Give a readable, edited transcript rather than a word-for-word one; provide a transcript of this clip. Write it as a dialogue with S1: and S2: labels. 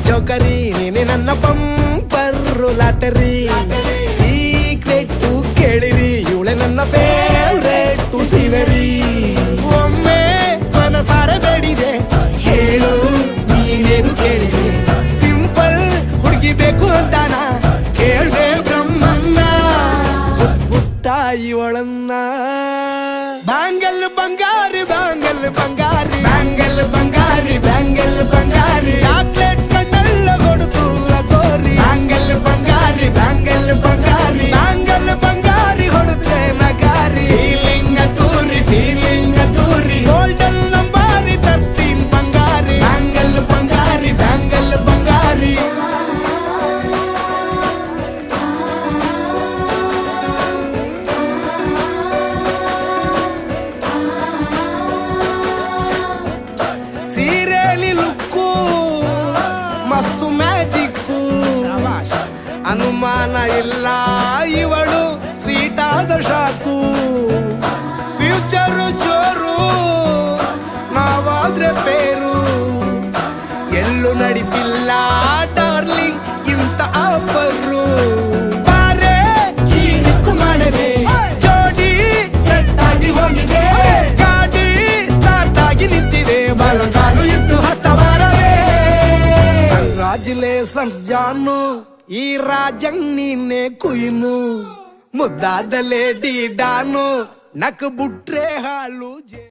S1: ಜೋಕರಿ ನೀನೆ ನನ್ನ bumper lottery secret ಕೇಳಿರಿ ಇವಳೆ ನನ್ನ ಫೇವ್ರೇಟ್ ಸಿವರಿ ಒಮ್ಮೆ ಮನಸಾರೆ ಬೇಡಿದೆ ಹೇಳು ನೀನೇನು ಕೇಳಿದೆ ಸಿಂಪಲ್ ಹುಡುಗಿ ಬೇಕು ಅಂತಾನ ಕೇಳ್ದೆ ಬ್ರಹ್ಮನ್ನ ಪುಟ್ಟಾಯಿ ಒಳನ್ನ ಬ್ಯಾಂಗಲ್ ಬಂಗಾರಿ ಬ್ಯಾಂಗಲ್ ಬಂಗಾರಿ ಬ್ಯಾಂಗಲ್ ಬಂಗಾರಿ ಬ್ಯಾಂಗಲ್ ಬಂಗಾರಿ ಚಾಕ್ಲೇಟ್ ಕಣ್ಣಲ್ಲ ಕೊಡುತ್ತು ಲಗೋರಿ ಬ್ಯಾಂಗಲ್ ಬಂಗಾರಿ ಬ್ಯಾಂಗಲ್ ಬಂಗಾರಿ ಬ್ಯಾಂಗಲ್ ಬಂಗಾರಿ ಹೊಡುತ್ತೆ ನಗಾರಿ ಫೀಲಿಂಗ್ ತೂರಿ ಗೋಲ್ಡನ್ ನಂಬಾರಿ 13 ಬಂಗಾರಿ ಬ್ಯಾಂಗಲ್ ಬಂಗಾರಿ ಬ್ಯಾಂಗಲ್ ಬಂಗಾರಿ ಸೀರೆಲಿ ಲುಕ್ಕು ಮಸ್ತು ಮ್ಯಾಜಿಕ್ಕು ಅನುಮಾನ ಇಲ್ಲ ಇವಳು ಸ್ವೀಟ್ ಆದ ಶಾಕು ಫ್ಯೂಚರು ಜೋರು ನಾವಾದ್ರೆ ಪೇರು ಎಲ್ಲೂ ನಡೀತಿಲ್ಲ ಡಾರ್ಲಿಂಗ್ ಇಂತ ಆಫರು ಬಾರೆ ಹೀರಿಕ್ಕು ಮಾಡದೆ ಜೋಡಿ ಸೆಟ್ ಆಗಿ ಹೋಗಿದೆ ಗಾಡಿ ಸ್ಟಾರ್ಟ್ ಆಗಿ ನಿಂತಿದೆ ಬಲಗಾಲು ಇಟ್ಟು ಹತ್ತ ಬಾರದೆ ಕಂಗ್ರಾಚುಲೇಷನ್ಸ್ ಜಾನು ಈ ರಾಜಂಗ್ ನೀನೆ ಕುಯ್ನು ಮುದ್ದಾದ ಲೇಡಿ ಡಾನು ನಕ್ ಬುಟ್ರೆ ಹಾಲು